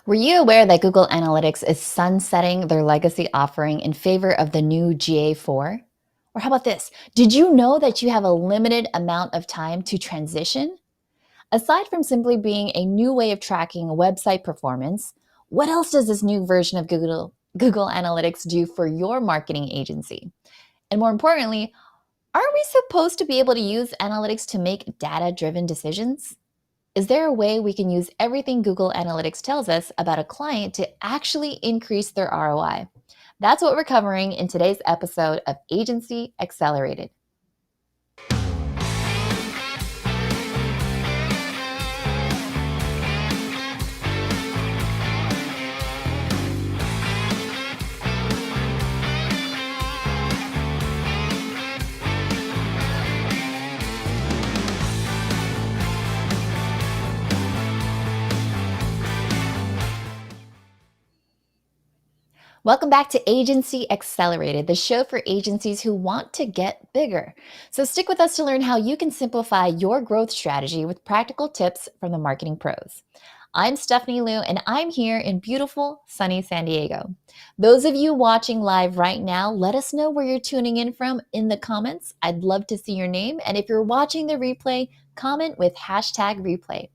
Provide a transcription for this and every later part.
Were you aware that Google Analytics is sunsetting their legacy offering in favor of the new GA4? Or how about this? Did you know that you have a limited amount of time to transition? Aside from simply being a new way of tracking website performance, what else does this new version of Google Analytics do for your marketing agency? And more importantly, are we supposed to be able to use analytics to make data-driven decisions? Is there a way we can use everything Google Analytics tells us about a client to actually increase their ROI? That's what we're covering in today's episode of Agency Accelerated. Welcome back to Agency Accelerated, the show for agencies who want to get bigger. So stick with us to learn how you can simplify your growth strategy with practical tips from the marketing pros. I'm Stephanie Liu, and I'm here in beautiful, sunny San Diego. Those of you watching live right now, let us know where you're tuning in from in the comments. I'd love to see your name. And if you're watching the replay, comment with hashtag replay.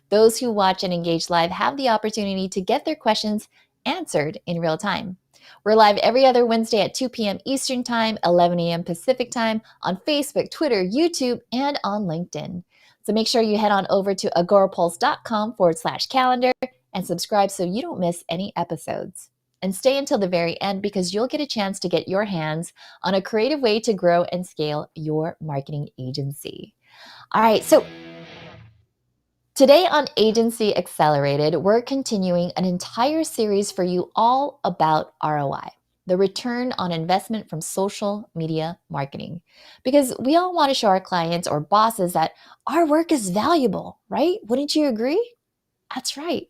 Those who watch and engage live have the opportunity to get their questions answered in real time. We're live every other Wednesday at 2 p.m. Eastern Time, 11 a.m. Pacific Time on Facebook, Twitter, YouTube, and on LinkedIn. So make sure you head on over to agorapulse.com/calendar and subscribe so you don't miss any episodes. And stay until the very end because you'll get a chance to get your hands on a creative way to grow and scale your marketing agency. All right, so today on Agency Accelerated, we're continuing an entire series for you all about ROI, the return on investment from social media marketing. Because we all want to show our clients or bosses that our work is valuable, right? Wouldn't you agree? That's right.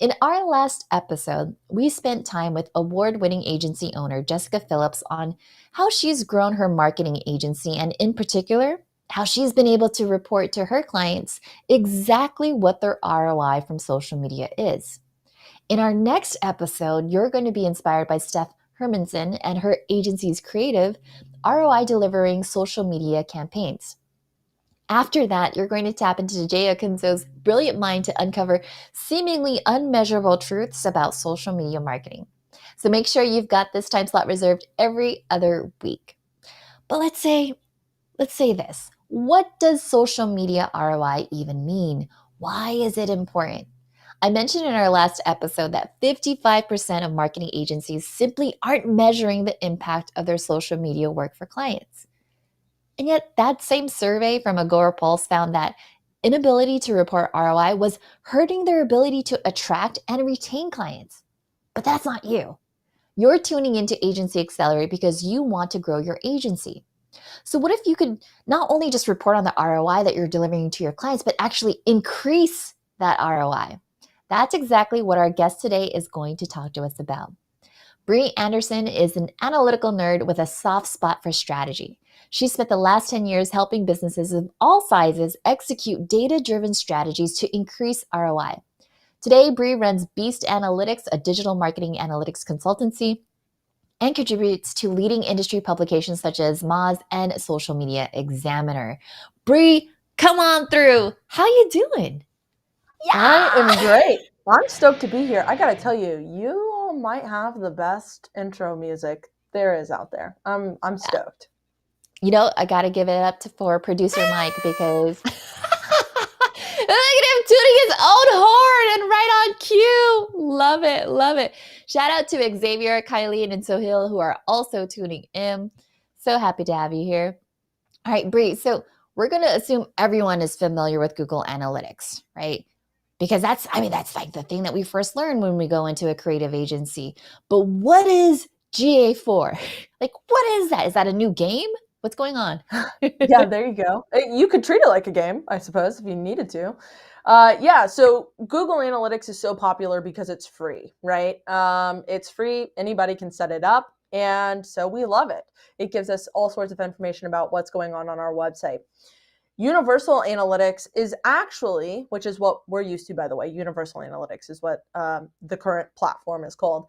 In our last episode, we spent time with award-winning agency owner Jessica Phillips on how she's grown her marketing agency and, in particular, how she's been able to report to her clients exactly what their ROI from social media is. In our next episode, you're going to be inspired by Steph Hermanson and her agency's creative ROI delivering social media campaigns. After that, you're going to tap into Jay Akinzo's brilliant mind to uncover seemingly unmeasurable truths about social media marketing. So make sure you've got this time slot reserved every other week. But let's say this. What does social media ROI even mean? Why is it important? I mentioned in our last episode that 55% of marketing agencies simply aren't measuring the impact of their social media work for clients. And yet that same survey from Agorapulse found that inability to report ROI was hurting their ability to attract and retain clients. But that's not you. You're tuning into Agency Accelerate because you want to grow your agency. So what if you could not only just report on the ROI that you're delivering to your clients, but actually increase that ROI? That's exactly what our guest today is going to talk to us about. Brie Anderson is an analytical nerd with a soft spot for strategy. She spent the last 10 years helping businesses of all sizes execute data-driven strategies to increase ROI. Today, Brie runs Beast Analytics, a digital marketing analytics consultancy, and contributes to leading industry publications such as Moz and Social Media Examiner. Brie, come on through. How you doing? I am Yeah. great. I'm stoked to be here. I gotta tell you, you all might have the best intro music there is out there. I'm stoked. You know, I got to give it up for producer Mike because look at him tuning his own horn and right on cue. Love it. Love it. Shout out to Xavier, Kylie, and Sohail who are also tuning in. So happy to have you here. All right, Bree. So we're going to assume everyone is familiar with Google Analytics, right? Because that's like the thing that we first learn when we go into a creative agency. But what is GA4? Like, what is that? Is that a new game? What's going on? Yeah, there you go. You could treat it like a game, I suppose, if you needed to. Yeah, so Google Analytics is so popular because it's free, right? It's free. Anybody can set it up. And so we love it. It gives us all sorts of information about what's going on our website. Universal analytics is actually, which is what we're used to, by the way, universal analytics is what the current platform is called,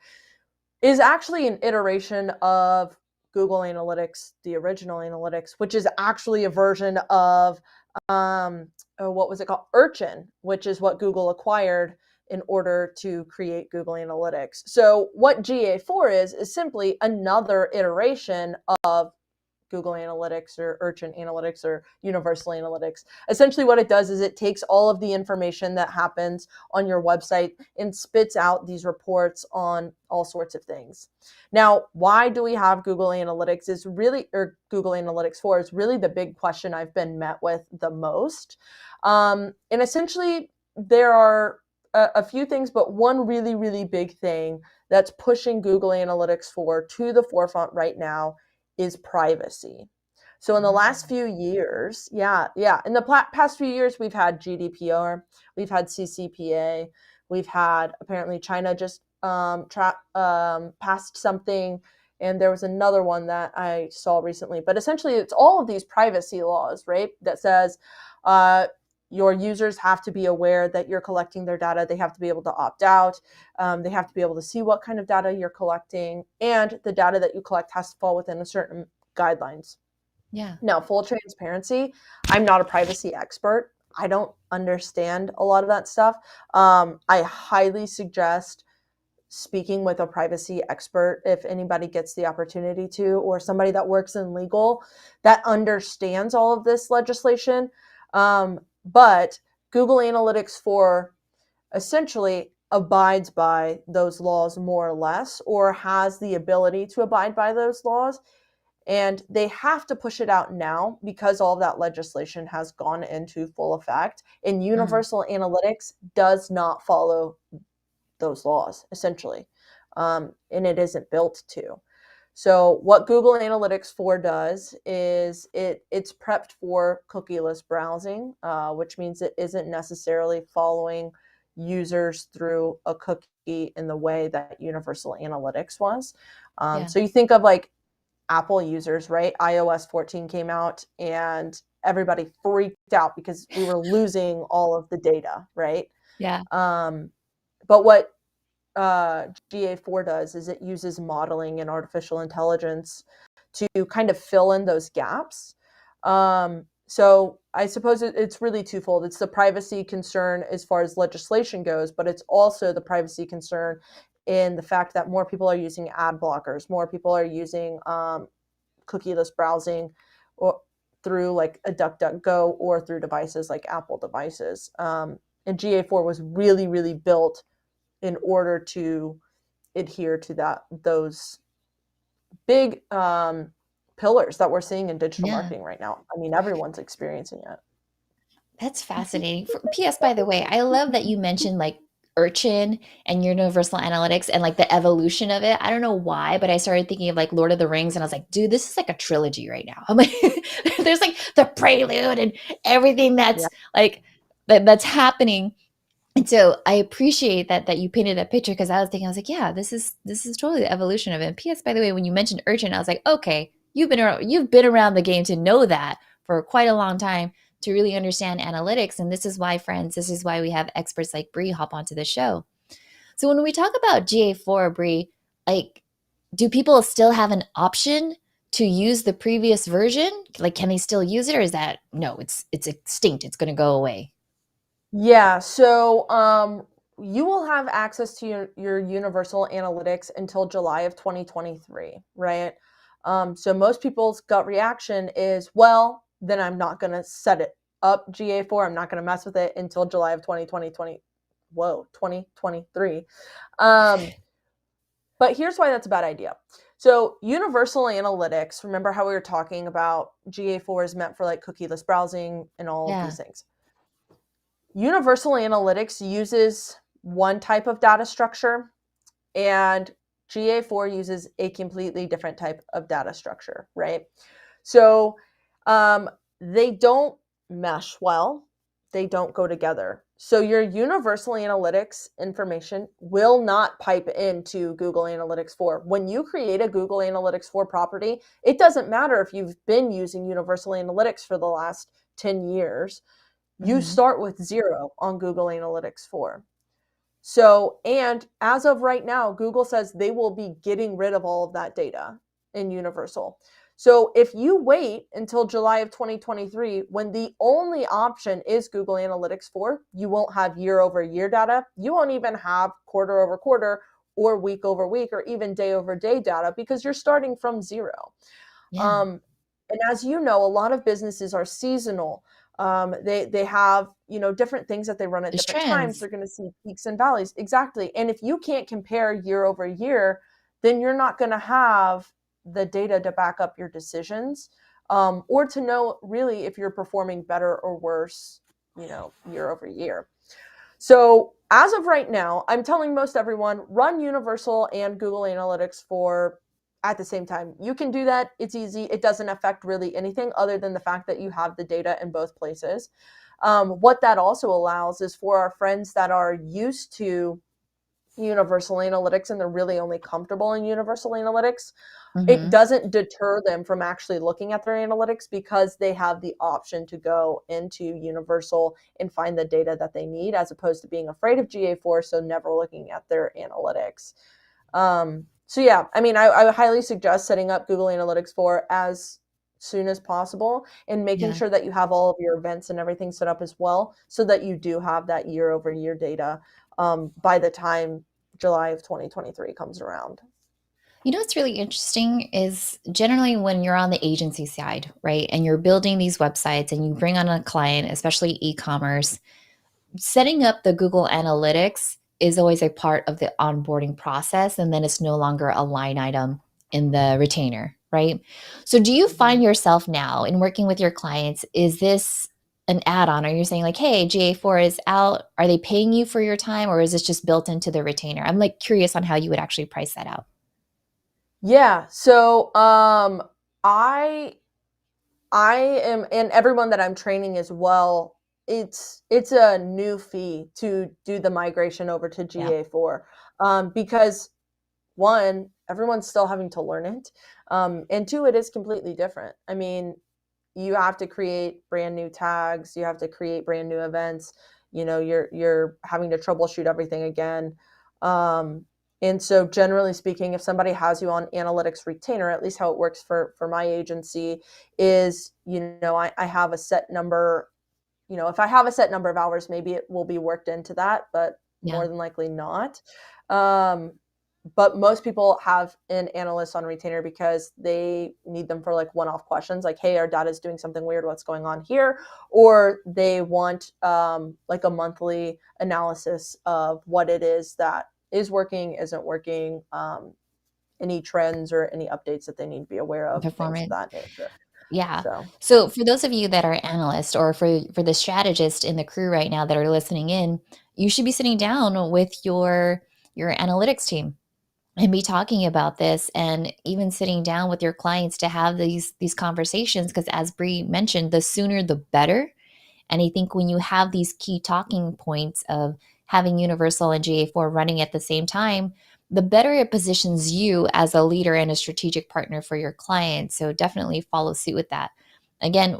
is actually an iteration of Google Analytics, the original analytics, which is actually a version of what was it called? Urchin, which is what Google acquired in order to create Google Analytics. So what GA4 is simply another iteration of Google Analytics or Urchin Analytics or Universal Analytics. Essentially, what it does is it takes all of the information that happens on your website and spits out these reports on all sorts of things. Now, why do we have Google Analytics is really, or Google Analytics 4 is really the big question I've been met with the most. And essentially, there are a few things, but one really, really big thing that's pushing Google Analytics 4 to the forefront right now is privacy. So in the last few years, in the past few years, we've had GDPR, we've had CCPA, we've had apparently China just passed something, and there was another one that I saw recently. But essentially, it's all of these privacy laws, right? That says your users have to be aware that you're collecting their data. They have to be able to opt out. They have to be able to see what kind of data you're collecting, and the data that you collect has to fall within a certain guidelines. Yeah. Now, full transparency, I'm not a privacy expert. I don't understand a lot of that stuff. I highly suggest speaking with a privacy expert if anybody gets the opportunity to, or somebody that works in legal that understands all of this legislation. But Google Analytics 4 essentially abides by those laws more or less, or has the ability to abide by those laws. And they have to push it out now because all of that legislation has gone into full effect. And Universal Analytics does not follow those laws, essentially. And it isn't built to. So what Google Analytics 4 does is it's prepped for cookieless browsing, which means it isn't necessarily following users through a cookie in the way that Universal Analytics was. So you think of like Apple users, right? iOS 14 came out and everybody freaked out because we were losing all of the data, right? Yeah. But what GA4 does is it uses modeling and artificial intelligence to kind of fill in those gaps. So I suppose it's really twofold. It's the privacy concern as far as legislation goes, but it's also the privacy concern in the fact that more people are using ad blockers, more people are using cookieless browsing or through like a DuckDuckGo or through devices like Apple devices. And GA4 was really, really built in order to adhere to those big pillars that we're seeing in digital Yeah. marketing right now. I mean, everyone's experiencing it. That's fascinating. P.S. By the way, I love that you mentioned like Urchin and Universal Analytics and like the evolution of it. I don't know why, but I started thinking of like Lord of the Rings, and I was like, dude, this is like a trilogy right now. I'm like, there's like the prelude and everything Yeah. that's like that's happening. And so I appreciate that you painted that picture, because I was thinking, I was like, yeah, this is totally the evolution of it. And P.S. By the way, when you mentioned Urchin, I was like, okay, you've been around the game to know that for quite a long time, to really understand analytics. And this is why, friends, this is why we have experts like Brie hop onto the show. So when we talk about GA4, Brie, like, do people still have an option to use the previous version? Like, can they still use it, or is that no? It's extinct. It's going to go away. Yeah. So you will have access to your Universal Analytics until July of 2023, right? So most people's gut reaction is, well, then I'm not going to set it up GA4. I'm not going to mess with it until July of 2023. But here's why that's a bad idea. So Universal Analytics, remember how we were talking about GA4 is meant for like cookieless browsing and all of Yeah. these things. Universal Analytics uses one type of data structure, and GA4 uses a completely different type of data structure, right? So they don't mesh well. They don't go together. So your Universal Analytics information will not pipe into Google Analytics 4. When you create a Google Analytics 4 property, it doesn't matter if you've been using Universal Analytics for the last 10 years, you Hmm. start with 0 on Google Analytics 4. So, and as of right now, Google says they will be getting rid of all of that data in Universal. So, if you wait until July of 2023, when the only option is Google Analytics 4, you won't have year over year data. You won't even have quarter over quarter or week over week or even day over day data because you're starting from 0. Yeah. Um, and as you know, a lot of businesses are seasonal. They have, you know, different things that they run at There's different times. trends. They're going to see peaks and valleys. Exactly. And if you can't compare year over year, then you're not going to have the data to back up your decisions, or to know really if you're performing better or worse, you know, year over year. So as of right now, I'm telling most everyone, run Universal and Google Analytics for at the same time. You can do that. It's easy. It doesn't affect really anything other than the fact that you have the data in both places. What that also allows is for our friends that are used to Universal Analytics and they're really only comfortable in Universal Analytics, it Hmm. doesn't deter them from actually looking at their analytics because they have the option to go into Universal and find the data that they need as opposed to being afraid of GA4, so never looking at their analytics. So yeah, I mean, I would highly suggest setting up Google Analytics 4 as soon as possible and making Yeah. sure that you have all of your events and everything set up as well so that you do have that year over year data by the time July of 2023 comes around. You know what's really interesting is generally when you're on the agency side, right? And you're building these websites and you bring on a client, especially e-commerce, setting up the Google Analytics is always a part of the onboarding process. And then it's no longer a line item in the retainer, right? So do you Mhm. find yourself now in working with your clients, is this an add-on? Are you saying like, hey, GA4 is out. Are they paying you for your time or is this just built into the retainer? I'm like curious on how you would actually price that out. Yeah. So I I am, and everyone that I'm training as well, it's a new fee to do the migration over to Yeah. GA4. Because one, everyone's still having to learn it. And two, it is completely different. I mean, you have to create brand new tags, you have to create brand new events, you know, you're having to troubleshoot everything again. um, and so generally speaking, if somebody has you on analytics retainer, at least how it works for my agency is, you know, I have a set number, you know, if I have a set number of hours, maybe it will be worked into that, but Yeah. more than likely not. Um, but most people have an analyst on retainer because they need them for like one-off questions, like, hey, our data is doing something weird. What's going on here? Or they want like a monthly analysis of what it is that is working, isn't working, any trends or any updates that they need to be aware of, things of Performance. that nature. Yeah. So, So for those of you that are analysts or for the strategist in the crew right now that are listening in, you should be sitting down with your analytics team and be talking about this and even sitting down with your clients to have these conversations because as Bree mentioned, the sooner the better. And I think when you have these key talking points of having Universal and GA4 running at the same time, the better it positions you as a leader and a strategic partner for your clients. So definitely follow suit with that. Again,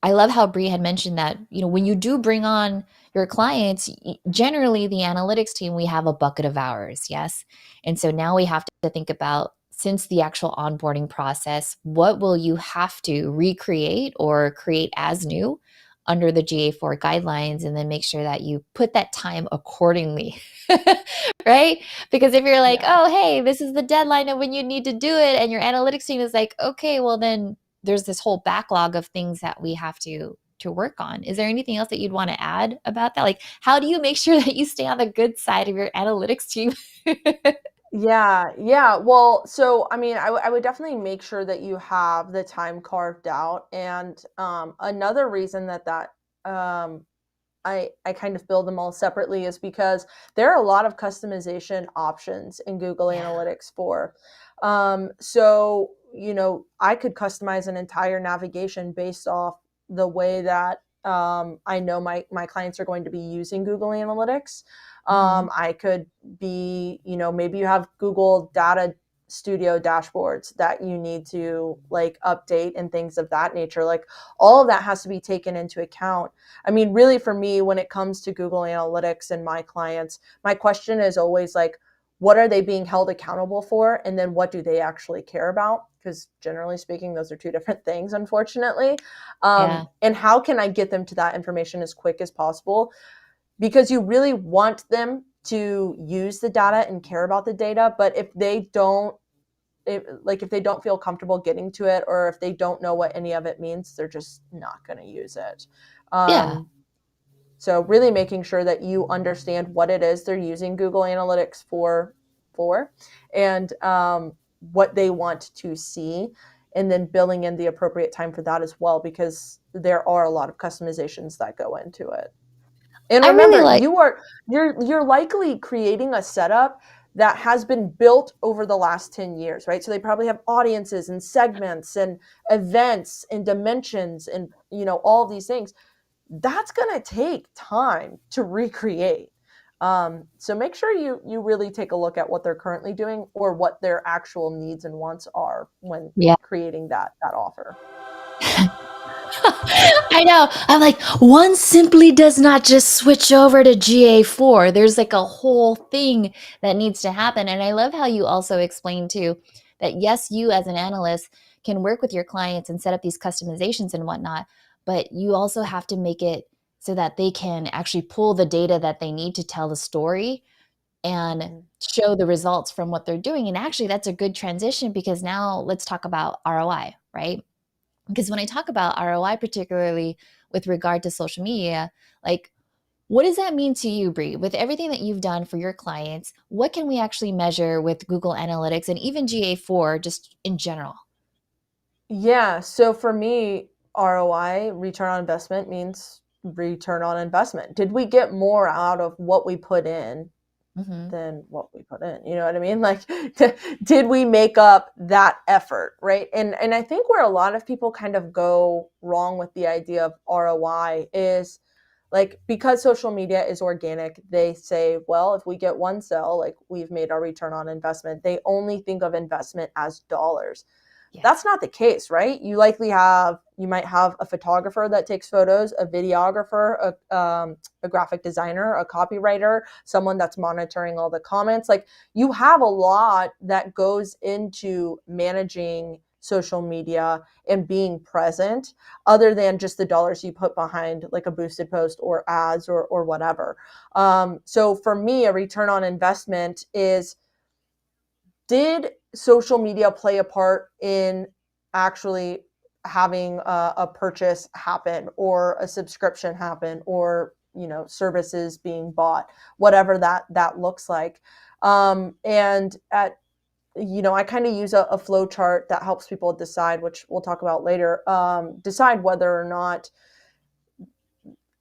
I love how Bree had mentioned that, you know, when you do bring on your clients, generally the analytics team, we have a bucket of hours. Yes. And so now we have to think about, since the actual onboarding process, what will you have to recreate or create as new under the GA4 guidelines, and then make sure that you put that time accordingly. Right? Because if you're like, yeah. oh, hey, this is the deadline of when you need to do it, and your analytics team is like, okay, well, then there's this whole backlog of things that we have to work on. Is there anything else that you'd want to add about that? Like, how do you make sure that you stay on the good side of your analytics team? Yeah, yeah. Well, so I mean, I would definitely make sure that you have the time carved out. And another reason that um, I kind of build them all separately is because there are a lot of customization options in Google Yeah. Analytics 4. So, you know, I could customize an entire navigation based off the way that I know my clients are going to be using Google Analytics. Hmm. I could be, you know, maybe you have Google data studio dashboards that you need to like update and things of that nature. Like all of that has to be taken into account. I mean, really for me, when it comes to Google Analytics and my clients, my question is always like, what are they being held accountable for? And then what do they actually care about? Because generally speaking, those are two different things, unfortunately. Yeah. And how can I get them to that information as quick as possible? Because you really want them to use the data and care about the data. But if they don't, if they don't feel comfortable getting to it, or if they don't know what any of it means, they're just not going to use it. Yeah. So really making sure that you understand what it is they're using Google Analytics for and what they want to see, and then billing in the appropriate time for that as well, because there are a lot of customizations that go into it. And I really remember, like, you're likely creating a setup that has been built over the last 10 years, right? So they probably have audiences and segments and events and dimensions and all of these things. That's going to take time to recreate. So make sure you really take a look at what they're currently doing or what their actual needs and wants are when yeah. creating that offer. I know. I'm like, one simply does not just switch over to GA4. There's like a whole thing that needs to happen. And I love how you also explained too that yes, you as an analyst can work with your clients and set up these customizations and whatnot, but you also have to make it so that they can actually pull the data that they need to tell the story and Mhm. show the results from what they're doing. And actually, that's a good transition because now let's talk about ROI, right? Because when I talk about ROI, particularly with regard to social media, like what does that mean to you, Brie? With everything that you've done for your clients, what can we actually measure with Google Analytics and even GA4 just in general? Yeah. So for me, ROI, return on investment, means return on investment. Did we get more out of what we put in Mm-hmm. than what we put in? You know what I mean? Like, did we make up that effort, right? And I think where a lot of people kind of go wrong with the idea of ROI is like, because social media is organic, they say, well, if we get one sale, like we've made our return on investment. They only think of investment as dollars. Yeah. That's not the case, right? You might have a photographer that takes photos, a videographer, a graphic designer, a copywriter, someone that's monitoring all the comments. Like, you have a lot that goes into managing social media and being present, other than just the dollars you put behind like a boosted post or ads or whatever. So for me, a return on investment is, did social media play a part in actually having a purchase happen, or a subscription happen, or services being bought, whatever that looks like. And at I kind of use a flow chart that helps people decide, which we'll talk about later, decide whether or not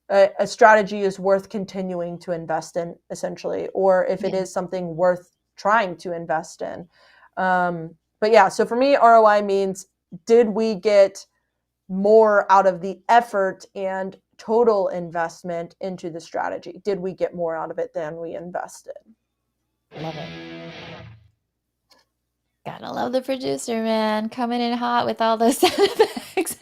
a strategy is worth continuing to invest in, essentially, or if it Yeah. is something worth trying to invest in. But yeah, so for me, ROI means, did we get more out of the effort and total investment into the strategy? Did we get more out of it than we invested? Love it. Gotta love the producer, man. Coming in hot with all those sound effects.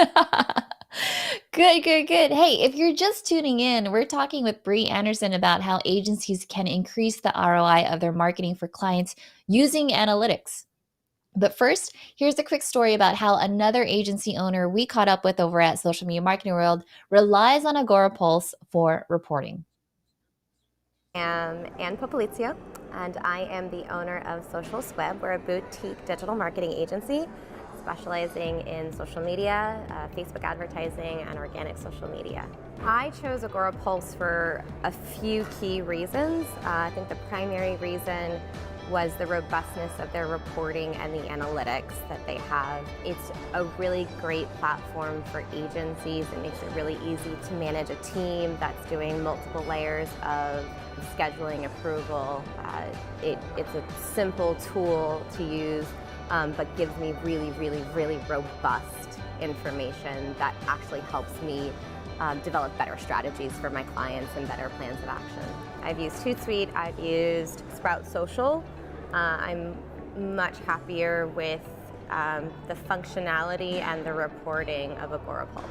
Good, good, good. Hey, if you're just tuning in, we're talking with Brie Anderson about how agencies can increase the ROI of their marketing for clients using analytics. But first, here's a quick story about how another agency owner we caught up with over at Social Media Marketing World relies on Agora Pulse for reporting. I'm Ann Popolizio, and I am the owner of Social Squib. We're a boutique digital marketing agency specializing in social media, Facebook advertising, and organic social media. I chose Agora Pulse for a few key reasons. I think the primary reason was the robustness of their reporting and the analytics that they have. It's a really great platform for agencies. It makes it really easy to manage a team that's doing multiple layers of scheduling, approval. It's a simple tool to use, but gives me really, really, really robust information that actually helps me develop better strategies for my clients and better plans of action. I've used Hootsuite, I've used Sprout Social. I'm much happier with the functionality and the reporting of Agorapulse.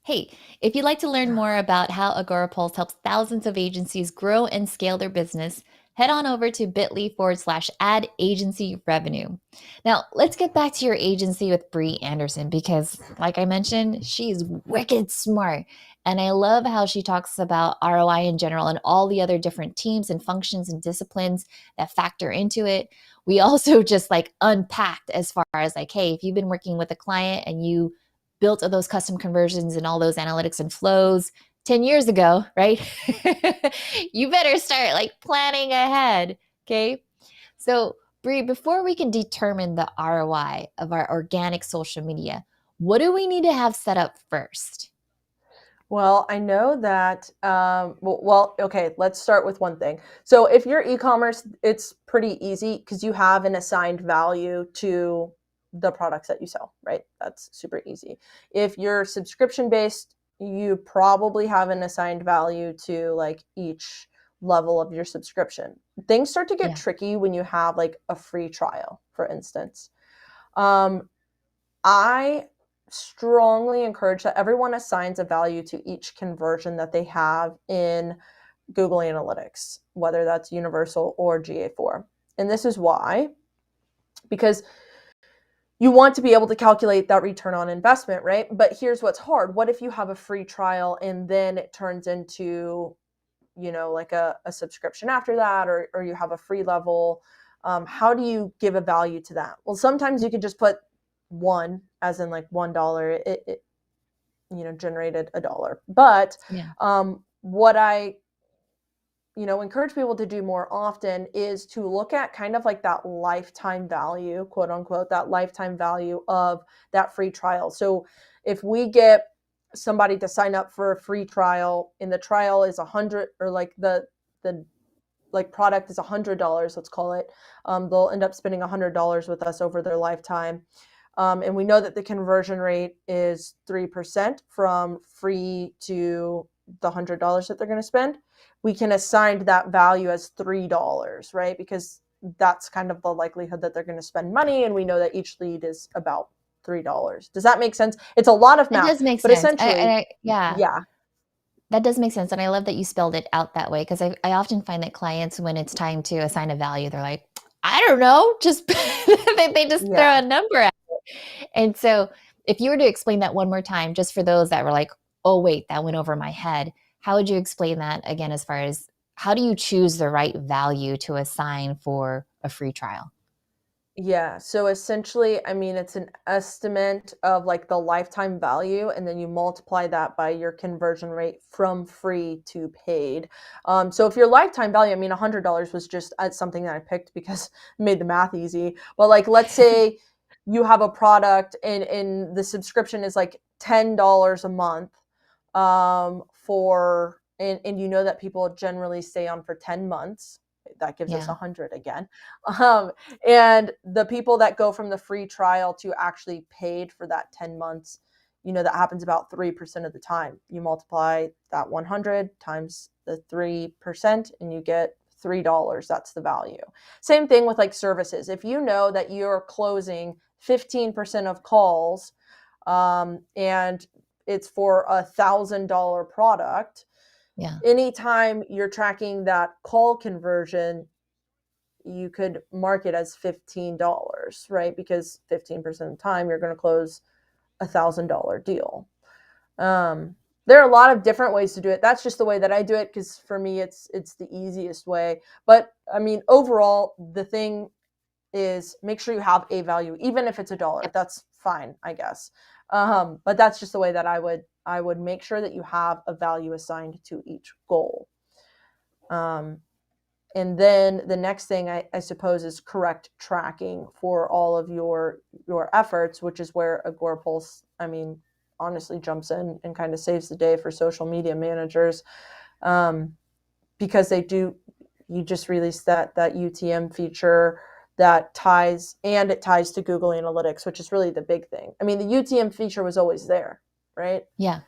Hey, if you'd like to learn more about how AgoraPulse helps thousands of agencies grow and scale their business, head on over to bit.ly/add agency revenue. Now, let's get back to your agency with Brie Anderson because, like I mentioned, she's wicked smart. And I love how she talks about ROI in general and all the other different teams and functions and disciplines that factor into it. We also just like unpacked as far as like, hey, if you've been working with a client and you built those custom conversions and all those analytics and flows 10 years ago, right? You better start like planning ahead. Okay. So, Brie, before we can determine the ROI of our organic social media, what do we need to have set up first? Well, I know that, okay, let's start with one thing. So if you're e-commerce, it's pretty easy because you have an assigned value to the products that you sell, right? That's super easy. If you're subscription based, you probably have an assigned value to like each level of your subscription. Things start to get Yeah. tricky when you have like a free trial, for instance. Um, I strongly encourage that everyone assigns a value to each conversion that they have in Google Analytics, whether that's Universal or GA4. And this is why, because you want to be able to calculate that return on investment, right? But here's what's hard. What if you have a free trial and then it turns into, like a subscription after that, or you have a free level? How do you give a value to that? Well, sometimes you could just put one, as in like $1, it generated $1. But Yeah. what I encourage people to do more often is to look at kind of like that lifetime value, quote unquote, that lifetime value of that free trial. So if we get somebody to sign up for a free trial and the trial is 100, or like the like product is $100, let's call it, they'll end up spending $100 with us over their lifetime. And we know that the conversion rate is 3% from free to the $100 that they're going to spend. We can assign that value as $3, right? Because that's kind of the likelihood that they're going to spend money. And we know that each lead is about $3. Does that make sense? It's a lot of That math, does make but sense. essentially, Yeah. yeah. That does make sense. And I love that you spelled it out that way because I often find that clients, when it's time to assign a value, they're like, I don't know, just they just throw Yeah. a number at it. And so if you were to explain that one more time, just for those that were like, oh, wait, that went over my head, how would you explain that again, as far as how do you choose the right value to assign for a free trial? Yeah. So essentially, I mean, it's an estimate of like the lifetime value, and then you multiply that by your conversion rate from free to paid. So if your lifetime value, I mean, $100 was just something that I picked because it made the math easy. But like, let's say you have a product and the subscription is like $10 a month, and you know that people generally stay on for 10 months. That gives us Yeah. 100 again. And the people that go from the free trial to actually paid for that 10 months, that happens about 3% of the time. You multiply that 100 times the 3% and you get $3. That's the value. Same thing with like services. If you know that you're closing 15% of calls, and it's for $1,000 product, Yeah. anytime you're tracking that call conversion, you could mark it as $15, right? Because 15% of the time you're going to close $1,000 deal. There are a lot of different ways to do it. That's just the way that I do it because for me it's the easiest way. But I mean, overall, the thing is make sure you have a value, even if it's $1. Yep. That's fine, I guess. But that's just the way that I would make sure that you have a value assigned to each goal. And then the next thing I suppose is correct tracking for all of your efforts, which is where Agorapulse, I mean, honestly jumps in and kind of saves the day for social media managers, because you just released that UTM feature that ties to Google Analytics, which is really the big thing. I mean, the UTM feature was always there, right? Yeah.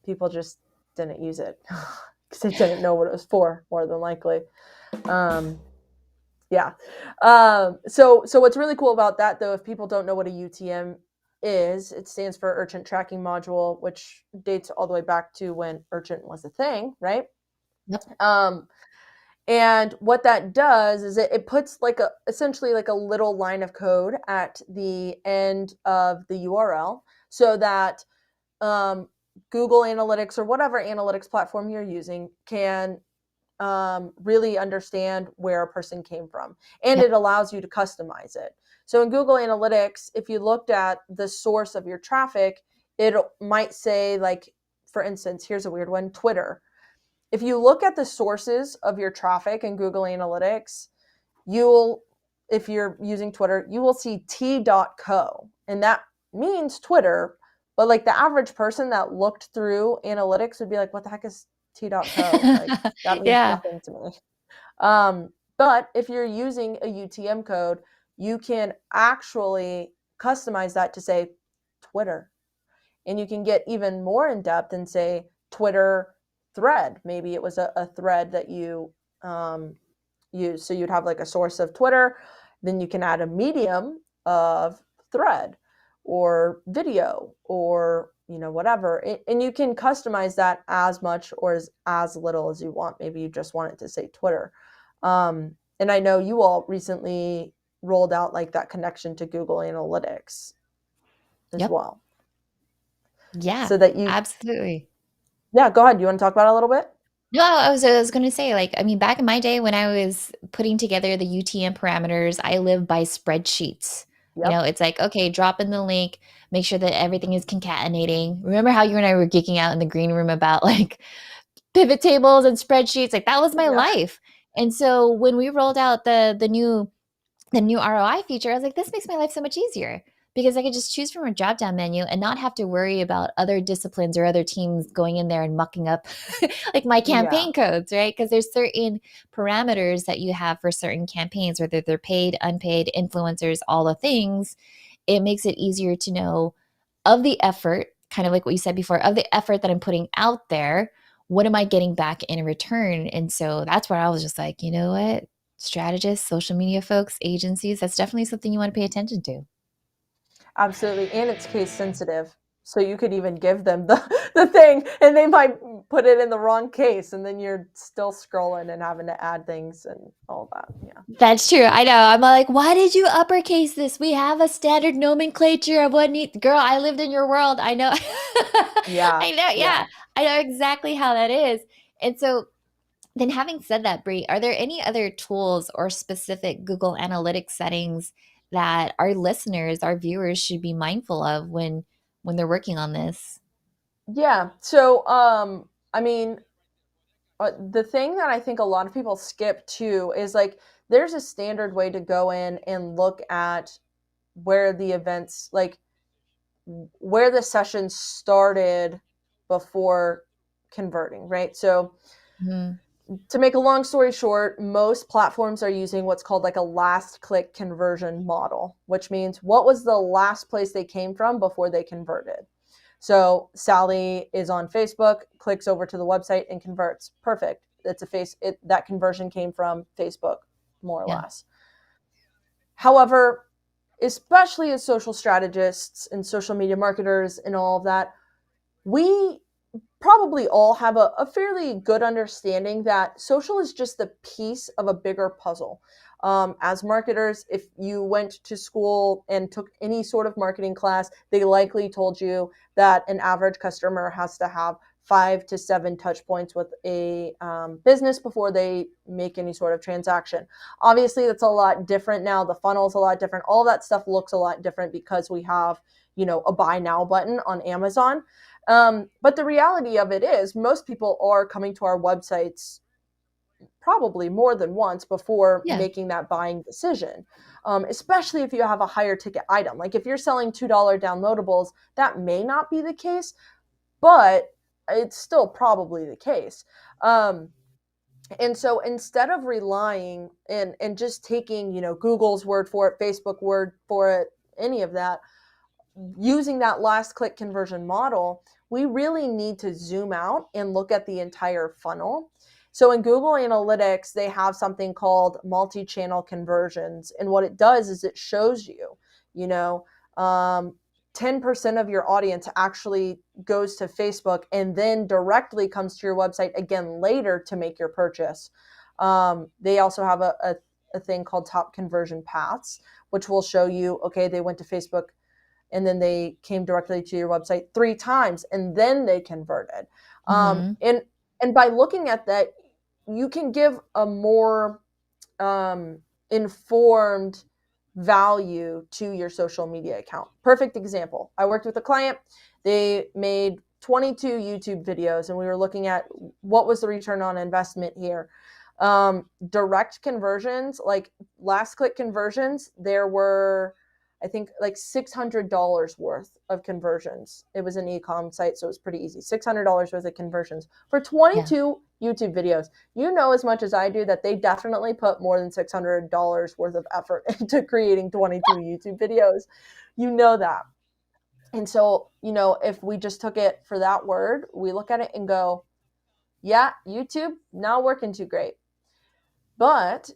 People just didn't use it because they didn't know what it was for, more than likely. Yeah. So what's really cool about that, though, if people don't know what a UTM is, it stands for Urgent Tracking Module, which dates all the way back to when Urgent was a thing, right? Yep. And what that does is it puts essentially like a little line of code at the end of the URL so that Google Analytics or whatever analytics platform you're using can really understand where a person came from. And Yep. it allows you to customize it. So in Google Analytics, if you looked at the source of your traffic, it might say, like, for instance, here's a weird one, Twitter. If you look at the sources of your traffic in Google Analytics, if you're using Twitter, you will see t.co. And that means Twitter. But like the average person that looked through analytics would be like, what the heck is t.co? Like, that means Yeah. nothing to me. But if you're using a UTM code, you can actually customize that to say Twitter. And you can get even more in depth and say Twitter thread. Maybe it was a thread that you use. So you'd have like a source of Twitter, then you can add a medium of thread or video or whatever. And you can customize that as much or as little as you want. Maybe you just want it to say Twitter. And I know you all recently rolled out like that connection to Google Analytics as Yep. well. Yeah, So that absolutely. Yeah, go ahead. You want to talk about it a little bit? No, I was going to say, like, I mean, back in my day when I was putting together the UTM parameters, I live by spreadsheets. Yep. It's like, okay, drop in the link, make sure that everything is concatenating. Remember how you and I were geeking out in the green room about like pivot tables and spreadsheets? Like that was my Yeah. life. And so when we rolled out the new ROI feature, I was like, this makes my life so much easier because I could just choose from a drop down menu and not have to worry about other disciplines or other teams going in there and mucking up like my Yeah. campaign codes, right? Because there's certain parameters that you have for certain campaigns, whether they're paid, unpaid, influencers, all the things. It makes it easier to know of the effort, kind of like what you said before, of the effort that I'm putting out there, what am I getting back in return? And so that's where I was just like, you know what? Strategists, social media folks, agencies, that's definitely something you want to pay attention to. Absolutely. And it's case sensitive. So you could even give them the thing and they might put it in the wrong case and then you're still scrolling and having to add things and all that. Yeah. That's true. I know. I'm like, why did you uppercase this? We have a standard nomenclature of what needs. Girl, I lived in your world. I know. Yeah. I know. Yeah. Yeah. I know exactly how that is. And so, then having said that, Brie, are there any other tools or specific Google Analytics settings that our listeners, our viewers should be mindful of when they're working on this? Yeah. So, I mean, the thing that I think a lot of people skip too is like there's a standard way to go in and look at where the events, like where the session started before converting, right? So Mhm. to make a long story short, most platforms are using what's called like a last click conversion model, which means what was the last place they came from before they converted. So Sally is on Facebook, clicks over to the website and converts. Perfect. That conversion came from Facebook, more or Yeah. less. However, especially as social strategists and social media marketers and all of that, we probably all have a fairly good understanding that social is just the piece of a bigger puzzle. As marketers, if you went to school and took any sort of marketing class, they likely told you that an average customer has to have 5 to 7 touch points with a business before they make any sort of transaction. Obviously, that's a lot different now. The funnel is a lot different. All that stuff looks a lot different because we have, a buy now button on Amazon. But the reality of it is most people are coming to our websites probably more than once before Yeah. making that buying decision, especially if you have a higher ticket item. Like if you're selling $2 downloadables, that may not be the case, but it's still probably the case. And so instead of relying and just taking, Google's word for it, Facebook word for it, any of that, using that last click conversion model, we really need to zoom out and look at the entire funnel. So in Google Analytics, they have something called multi-channel conversions. And what it does is it shows you, 10% of your audience actually goes to Facebook and then directly comes to your website again later to make your purchase. They also have a thing called top conversion paths, which will show you, okay, they went to Facebook and then they came directly to your website 3 times and then they converted. Mm-hmm. And by looking at that, you can give a more informed value to your social media account. Perfect example. I worked with a client. They made 22 YouTube videos and we were looking at what was the return on investment here. Direct conversions, like last click conversions, there were, I think, like $600 worth of conversions. It was an e-com site, so it was pretty easy. $600 worth of conversions for 22 YouTube videos. You know as much as I do that they definitely put more than $600 worth of effort into creating 22 YouTube videos. You know that. And so, if we just took it for that word, we look at it and go, yeah, YouTube, not working too great. But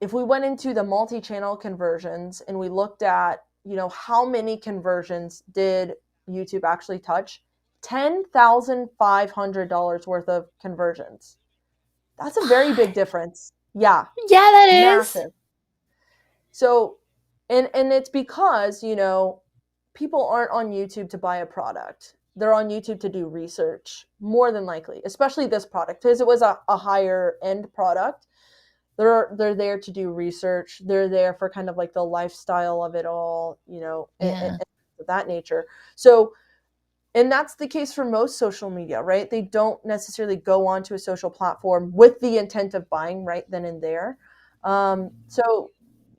if we went into the multi-channel conversions and we looked at, how many conversions did YouTube actually touch? $10,500 worth of conversions. That's a very big difference. Yeah. Yeah, that is. Massive. So, and it's because, people aren't on YouTube to buy a product. They're on YouTube to do research, more than likely, especially this product, because it was a higher end product. They're there to do research. They're there for kind of like the lifestyle of it all, and of that nature. So, and that's the case for most social media, right? They don't necessarily go onto a social platform with the intent of buying right then and there. So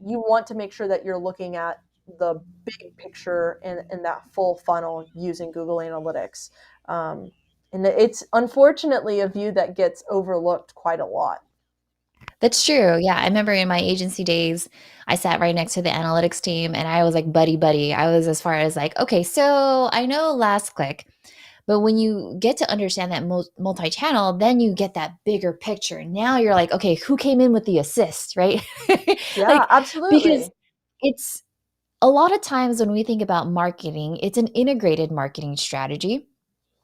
you want to make sure that you're looking at the big picture and that full funnel using Google Analytics. And it's unfortunately a view that gets overlooked quite a lot. That's true. Yeah. I remember in my agency days, I sat right next to the analytics team and I was like buddy buddy. I was as far as like, okay, so I know last click, but when you get to understand that multi-channel, then you get that bigger picture. Now you're like, okay, who came in with the assist, right? Yeah, Like, because absolutely. it's a lot of times when we think about marketing, it's an integrated marketing strategy.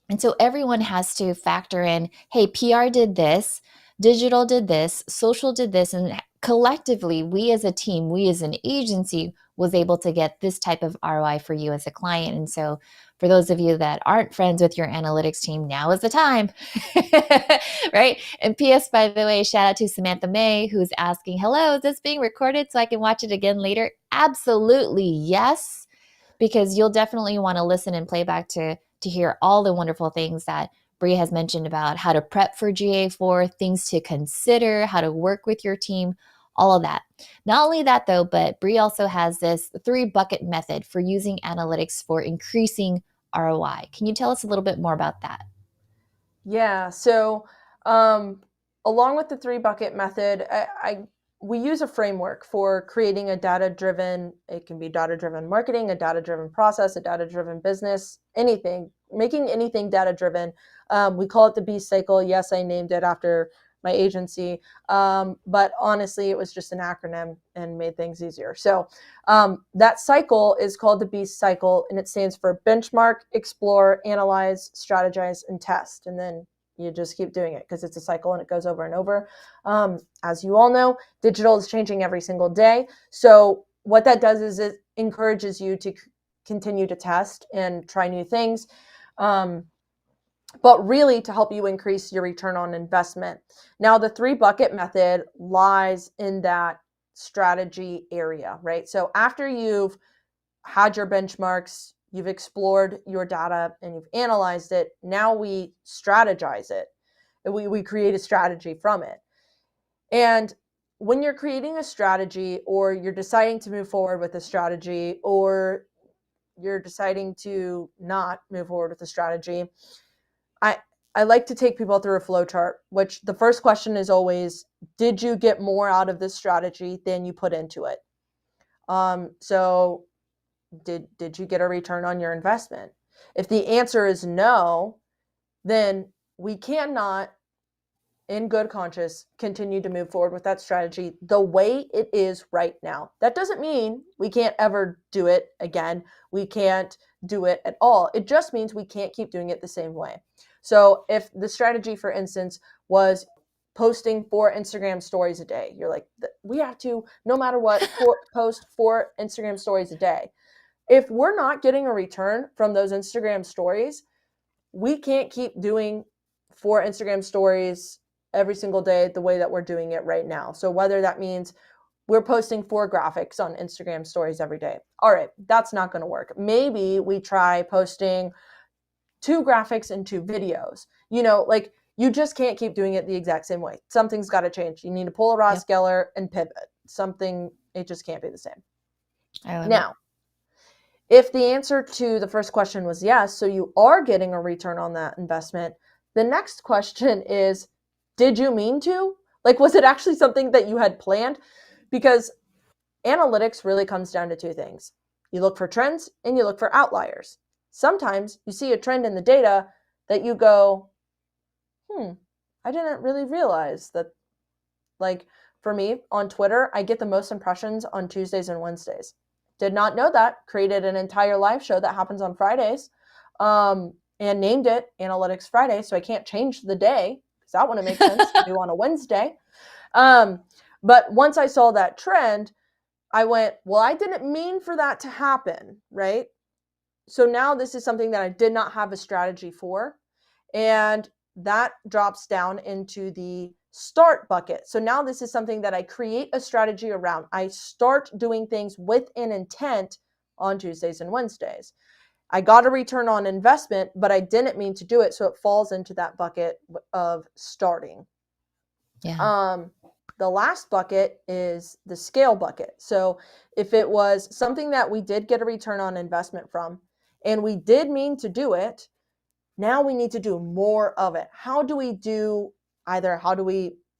And so everyone has to factor in, hey, PR did this, digital did this, social did this, and collectively, we as a team, we as an agency was able to get this type of ROI for you as a client. And so for those of you that aren't friends with your analytics team, now is the time. Right? And PS, by the way, shout out to Samantha May, who's asking, hello, is this being recorded so I can watch it again later? Absolutely, yes, because you'll definitely want to listen and play back to hear all the wonderful things that Brie has mentioned about how to prep for GA4, things to consider, how to work with your team, all of that. Not only that though, but Brie also has this 3-bucket method for using analytics for increasing ROI. Can you tell us a little bit more about that? Yeah. So, along with the 3-bucket method, we use a framework for creating a data-driven. It can be data-driven marketing, a data-driven process, a data-driven business, anything, making anything data-driven. We call it the Beast Cycle. Yes, I named it after my agency, but honestly, it was just an acronym and made things easier. So that cycle is called the Beast Cycle, and it stands for benchmark, explore, analyze, strategize, and test. And then you just keep doing it because it's a cycle and it goes over and over. As you all know, digital is changing every single day. So what that does is it encourages you to continue to test and try new things. But really to help you increase your return on investment. Now, the 3-bucket method lies in that strategy area, right? So after you've had your benchmarks, you've explored your data and you've analyzed it, now we strategize it. We create a strategy from it. And when you're creating a strategy or you're deciding to move forward with a strategy or you're deciding to not move forward with a strategy, I like to take people through a flow chart, which the first question is always, did you get more out of this strategy than you put into it? So did you get a return on your investment? If the answer is no, then we cannot, in good conscience, continue to move forward with that strategy the way it is right now. That doesn't mean we can't ever do it again. We can't do it at all. It just means we can't keep doing it the same way. So if the strategy, for instance, was posting 4 Instagram stories a day, you're like, we have to, no matter what, post 4 Instagram stories a day. If we're not getting a return from those Instagram stories, we can't keep doing 4 Instagram stories every single day the way that we're doing it right now. So whether that means we're posting 4 graphics on Instagram stories every day, all right, that's not going to work. Maybe we try posting 2 graphics and 2 videos. Like, you just can't keep doing it the exact same way. Something's got to change. You need to pull a Ross Geller and pivot. It just can't be the same. I love now, if the answer to the first question was yes, so you are getting a return on that investment, the next question is, did you mean to? Like, was it actually something that you had planned? Because analytics really comes down to 2 things. You look for trends and you look for outliers. Sometimes you see a trend in the data that you go, I didn't really realize that. Like, for me on Twitter, I get the most impressions on Tuesdays and Wednesdays. Did not know that. Created an entire live show that happens on Fridays, and named it Analytics Friday. So I can't change the day because that wouldn't make sense to do on a Wednesday. But once I saw that trend, I went, well, I didn't mean for that to happen, right? So now this is something that I did not have a strategy for. And that drops down into the start bucket. So now this is something that I create a strategy around. I start doing things with an intent on Tuesdays and Wednesdays. I got a return on investment, but I didn't mean to do it. So it falls into that bucket of starting. Yeah. The last bucket is the scale bucket. So if it was something that we did get a return on investment from, and we did mean to do it, now we need to do more of it. How do we do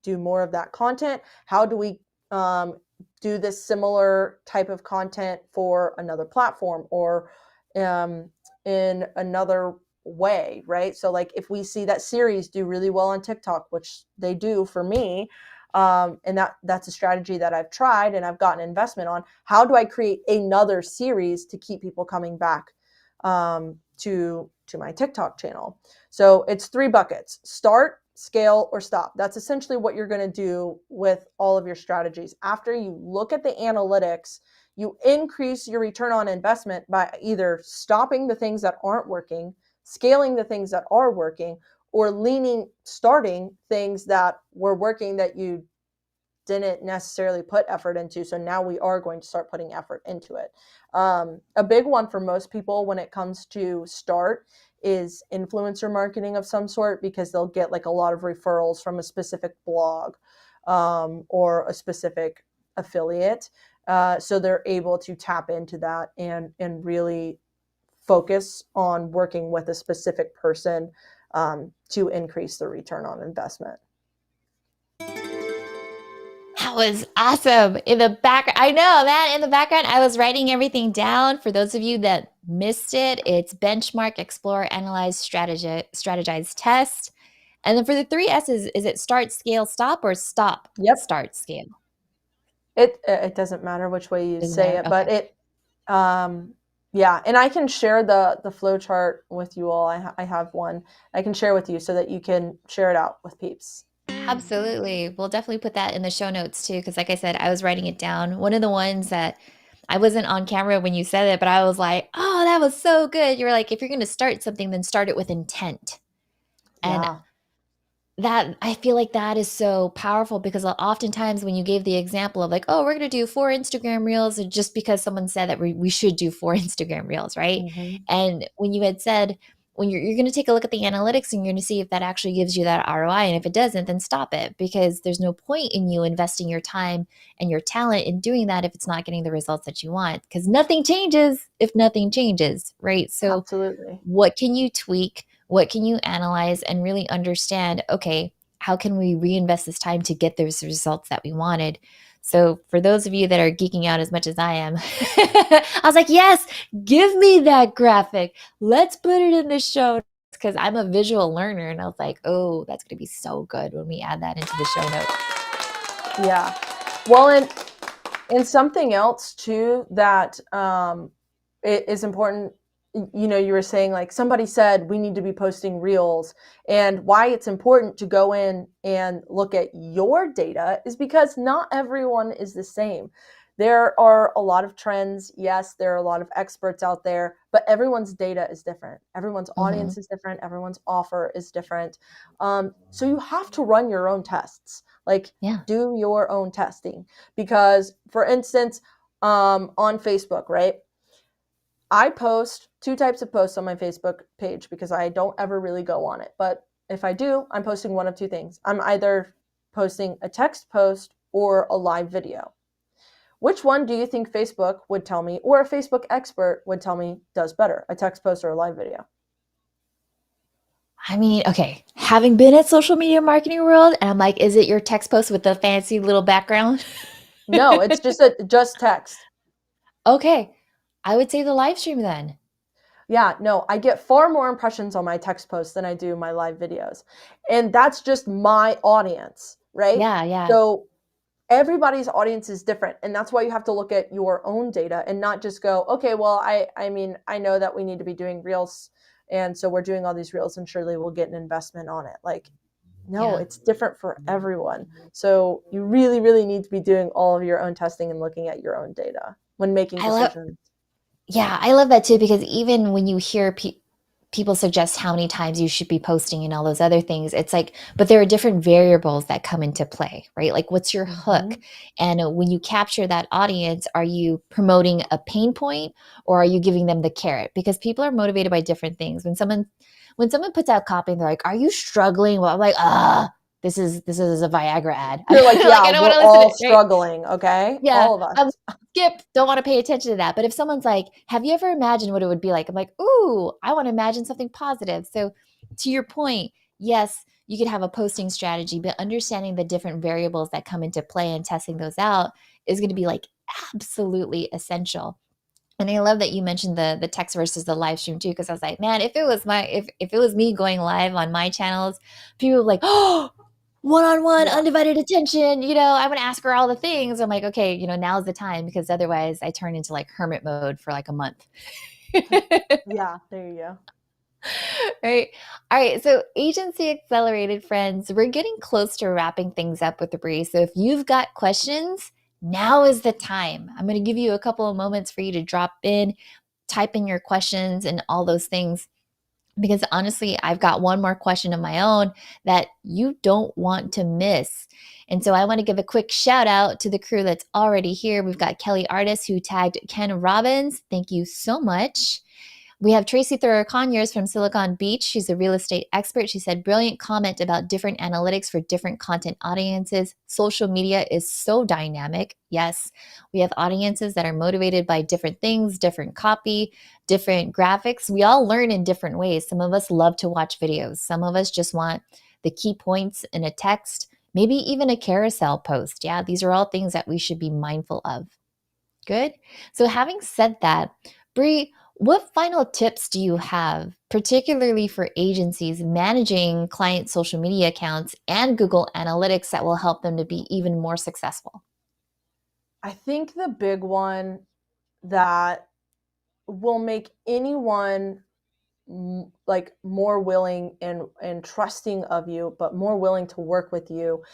more of that content? How do we do this similar type of content for another platform or in another way, right? So like, if we see that series do really well on TikTok, which they do for me, and that's a strategy that I've tried and I've gotten investment on, how do I create another series to keep people coming back to my TikTok channel? So it's 3 buckets: start, scale, or stop. That's essentially what you're going to do with all of your strategies. After you look at the analytics, you increase your return on investment by either stopping the things that aren't working, scaling the things that are working, or starting things that were working that you didn't necessarily put effort into. So now we are going to start putting effort into it. A big one for most people when it comes to start is influencer marketing of some sort, because they'll get like a lot of referrals from a specific blog or a specific affiliate. So they're able to tap into that and really focus on working with a specific person to increase the return on investment. That was awesome. In the background, I know, man, in the background, I was writing everything down. For those of you that missed it, it's benchmark, explore, analyze, strategize, test. And then for the 3 S's, is it start, scale, stop, or stop, start, scale? It doesn't matter which way you say it, but it, yeah. And I can share the flow chart with you all. I have one I can share with you so that you can share it out with peeps. Absolutely. We'll definitely put that in the show notes too, because like I said, I was writing it down. One of the ones that I wasn't on camera when you said it, but I was like, oh, that was so good. You were like, if you're going to start something, then start it with intent. And that, I feel like that is so powerful, because oftentimes when you gave the example of like, oh, we're going to do 4 Instagram reels, and just because someone said that we should do 4 Instagram reels, right? Mm-hmm. And when you had said, when you're going to take a look at the analytics and you're going to see if that actually gives you that ROI. And if it doesn't, then stop it, because there's no point in you investing your time and your talent in doing that if it's not getting the results that you want, because nothing changes if nothing changes, right? So absolutely, what can you tweak? What can you analyze and really understand, okay, how can we reinvest this time to get those results that we wanted? So for those of you that are geeking out as much as I am, I was like, yes, give me that graphic. Let's put it in the show notes because I'm a visual learner. And I was like, oh, that's going to be so good when we add that into the show notes. Yeah. Well, and something else too that it is important, you were saying like somebody said we need to be posting reels, and why it's important to go in and look at your data is because not everyone is the same. There are a lot of trends. Yes, there are a lot of experts out there, but everyone's data is different. Everyone's Mm-hmm. audience is different. Everyone's offer is different. So you have to run your own tests. Like, Yeah. do your own testing. Because, for instance, on Facebook, right? I post two types of posts on my Facebook page because I don't ever really go on it. But if I do, I'm posting one of two things. I'm either posting a text post or a live video. Which one do you think Facebook would tell me, or a Facebook expert would tell me does better, a text post or a live video? I mean, okay, having been at social media marketing world, and I'm like, is it your text post with the fancy little background? No, it's just text. Okay, I would say the live stream then. Yeah, no, I get far more impressions on my text posts than I do my live videos. And that's just my audience, right? Yeah, yeah, So everybody's audience is different. And that's why you have to look at your own data and not just go, okay, well, I mean, I know that we need to be doing reels. And so we're doing all these reels and surely we'll get an investment on it. Like, no, yeah. it's different for everyone. So you really, really need to be doing all of your own testing and looking at your own data when making I love, decisions. yeah, I love that too because even when you hear people suggest how many times you should be posting and all those other things, it's like, but there are different variables that come into play, right? Like, what's your hook? Mhm. And when you capture that audience, are you promoting a pain point or are you giving them the carrot? Because people are motivated by different things. When someone puts out copy and they're like, "Are you struggling?" Well, I'm like, this is a Viagra ad. You're like, Like, yeah, I don't want we're to listen to all it, right? struggling, okay? Yeah, All of us. skip, don't want to pay attention to that. But if someone's like, have you ever imagined what it would be like? I'm like, ooh, I want to imagine something positive. So to your point, yes, you could have a posting strategy, but understanding the different variables that come into play and testing those out is going to be like absolutely essential. And I love that you mentioned the text versus the live stream too, because I was like, man, if it was me going live on my channels, people were like, oh, one-on-one, Yeah. undivided attention. I'm gonna ask her all the things. I'm like, okay, now's the time because otherwise I turn into like hermit mode for like a month. Yeah, there you go. Right. All right. So, Agency Accelerated friends, we're getting close to wrapping things up with the Brie. So, if you've got questions, now is the time. I'm going to give you a couple of moments for you to drop in, type in your questions, and all those things. Because honestly, I've got one more question of my own that you don't want to miss. And so I want to give a quick shout out to the crew that's already here. We've got Kelly Artis who tagged Ken Robbins. Thank you so much. We have Tracy Thoreau Conyers from Silicon Beach. She's a real estate expert. She said, brilliant comment about different analytics for different content audiences. Social media is so dynamic. Yes, we have audiences that are motivated by different things, different copy, different graphics. We all learn in different ways. Some of us love to watch videos. Some of us just want the key points in a text, maybe even a carousel post. Yeah, these are all things that we should be mindful of. Good. So, having said that, Brie, what final tips do you have, particularly for agencies managing client social media accounts and Google Analytics that will help them to be even more successful? I think the big one that will make anyone like more willing and trusting of you, but more willing to work with you,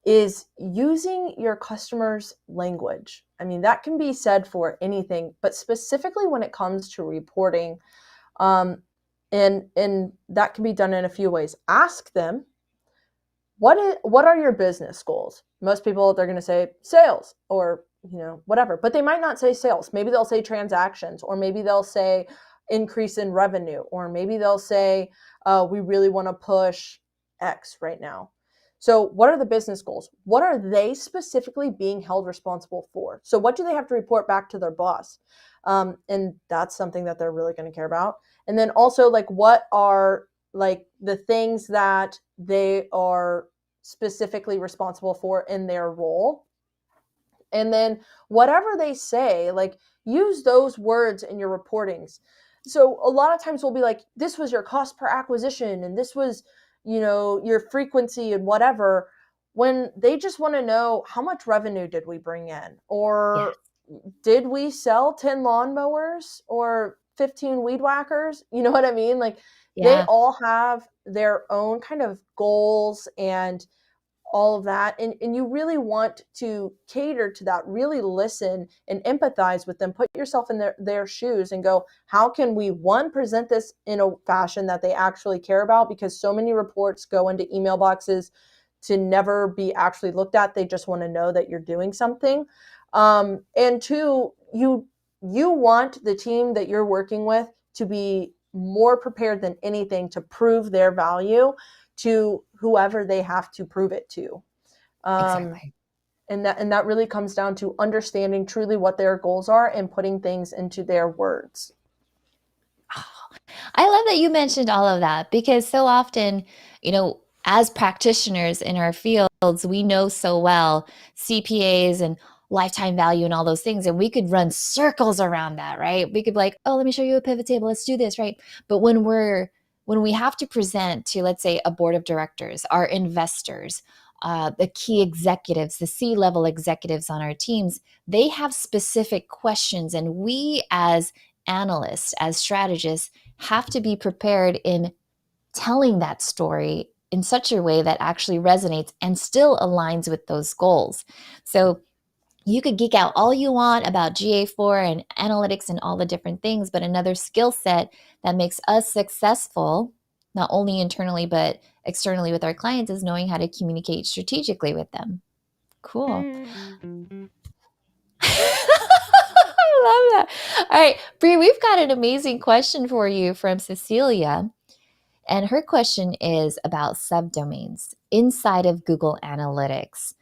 is using your customers' language. I mean, that can be said for anything, but specifically when it comes to reporting, um, and that can be done in a few ways. Ask them, what are your business goals? Most people, they're going to say sales or whatever, but they might not say sales. Maybe they'll say transactions, or maybe they'll say increase in revenue, or maybe they'll say we really want to push X right now. So what are the business goals? What are they specifically being held responsible for? So what do they have to report back to their boss? And that's something that they're really going to care about. And then also, like, what are like the things that they are specifically responsible for in their role, And then whatever they say, like, use those words in your reportings. So a lot of times we'll be like, this was your cost per acquisition, and this was, your frequency and whatever, when they just want to know, how much revenue did we bring in? Yes. Or did we sell 10 lawnmowers or 15 weed whackers? You know what I mean? Like, they Yeah. all have their own kind of goals and all of that. And you really want to cater to that, really listen and empathize with them, put yourself in their shoes and go, how can we, one, present this in a fashion that they actually care about? Because so many reports go into email boxes to never be actually looked at. They just want to know that you're doing something. And two, you want the team that you're working with to be more prepared than anything to prove their value to whoever they have to prove it to. Um, Exactly. and that really comes down to understanding truly what their goals are and putting things into their words. I love that you mentioned all of that because so often, as practitioners in our fields, we know so well CPAs and lifetime value and all those things. And we could run circles around that, right? We could be like, oh, let me show you a pivot table. Let's do this, right? But when we have to present to, let's say, a board of directors, our investors, the key executives, the C-level executives on our teams, they have specific questions. And we as analysts, as strategists, have to be prepared in telling that story in such a way that actually resonates and still aligns with those goals. So you could geek out all you want about GA4 and analytics and all the different things, but another skill set that makes us successful, not only internally, but externally with our clients, is knowing how to communicate strategically with them. Cool. I love that. All right, Brie, we've got an amazing question for you from Cecilia. And her question is about subdomains inside of Google Analytics.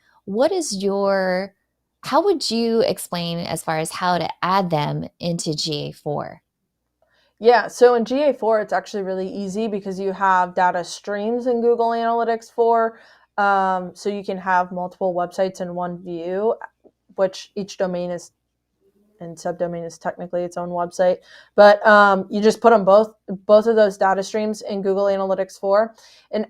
How would you explain as far as how to add them into GA4? Yeah, so in GA4, it's actually really easy because you have data streams in Google Analytics 4. So you can have multiple websites in one view, which each domain is and subdomain is technically its own website. But you just put them both of those data streams in Google Analytics 4. And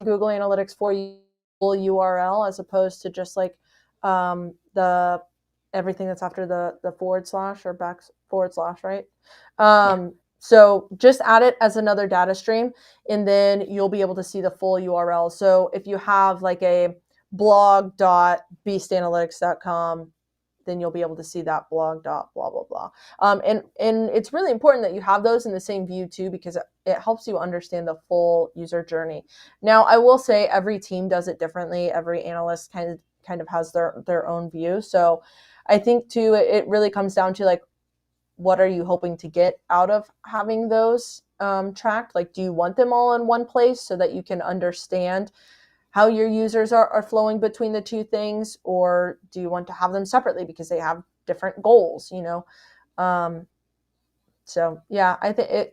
Google Analytics 4, you full URL as opposed to just like the everything that's after the forward slash or back forward slash, right? Yeah. So just add it as another data stream, and then you'll be able to see the full URL. So if you have like a blog.beastanalytics.com, then you'll be able to see that blog dot blah blah blah. And it's really important that you have those in the same view too, because it helps you understand the full user journey. Now, I will say every team does it differently. Every analyst kind of has their own view. So I think too, it really comes down to like, what are you hoping to get out of having those tracked? Like, do you want them all in one place so that you can understand how your users are flowing between the two things, or do you want to have them separately because they have different goals, so yeah, I think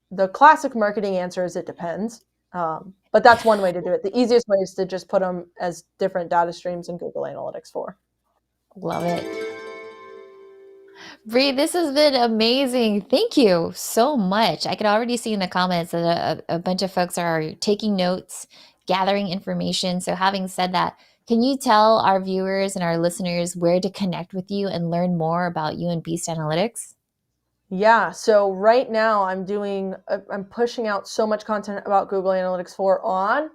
the classic marketing answer is it depends, but that's one way to do it. The easiest way is to just put them as different data streams in Google Analytics 4. Love it. Bree, this has been amazing. Thank you so much. I could already see in the comments that a bunch of folks are taking notes, gathering information. So, having said that, can you tell our viewers and our listeners where to connect with you and learn more about you and Beast Analytics? Yeah, so right now I'm pushing out so much content about Google Analytics 4 on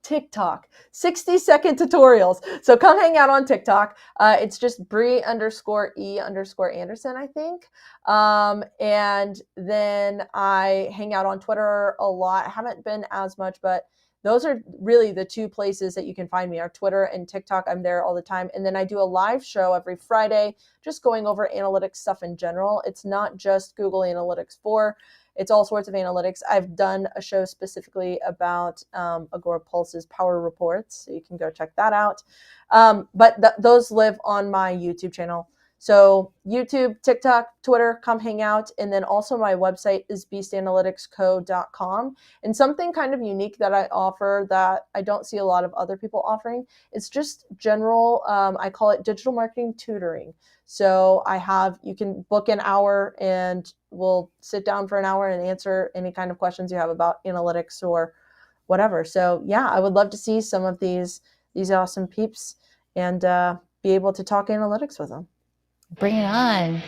TikTok, 60-second tutorials. So come hang out on TikTok. It's just Brie_E_Anderson, I think. And then I hang out on Twitter a lot. I haven't been as much, but those are really the two places that you can find me, are Twitter and TikTok. I'm there all the time. And then I do a live show every Friday, just going over analytics stuff in general. It's not just Google Analytics 4. It's all sorts of analytics. I've done a show specifically about Agora Pulse's Power Reports, so you can go check that out. But those live on my YouTube channel. So YouTube, TikTok, Twitter, come hang out. And then also my website is beastanalyticsco.com. And something kind of unique that I offer that I don't see a lot of other people offering, it's just general, I call it digital marketing tutoring. So you can book an hour and we'll sit down for an hour and answer any kind of questions you have about analytics or whatever. So yeah, I would love to see some of these awesome peeps and be able to talk analytics with them. Bring it on.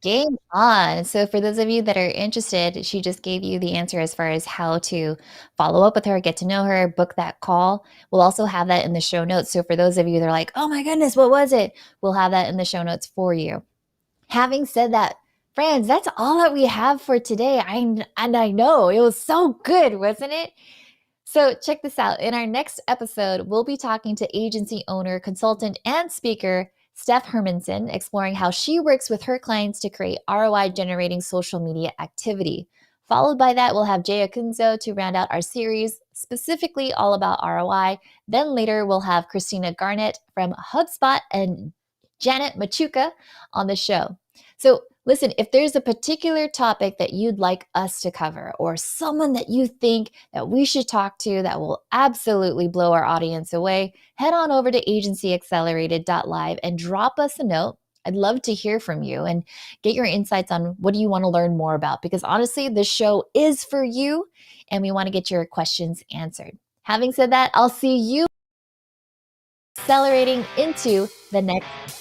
Game on. So, for those of you that are interested, she just gave you the answer as far as how to follow up with her, get to know her, book that call. We'll also have that in the show notes. So, for those of you that are like, oh my goodness, what was it? We'll have that in the show notes for you. Having said that, friends, that's all that we have for today. And I know it was so good, wasn't it? So, check this out. In our next episode, we'll be talking to agency owner, consultant, and speaker Steph Hermanson, exploring how she works with her clients to create ROI generating social media activity. Followed by that, we'll have Jay Akunzo to round out our series, specifically all about ROI. Then later, we'll have Christina Garnett from HubSpot and Janet Machuca on the show. So, listen, if there's a particular topic that you'd like us to cover or someone that you think that we should talk to that will absolutely blow our audience away, head on over to agencyaccelerated.live and drop us a note. I'd love to hear from you and get your insights on what do you want to learn more about, because honestly, this show is for you and we want to get your questions answered. Having said that, I'll see you accelerating into the next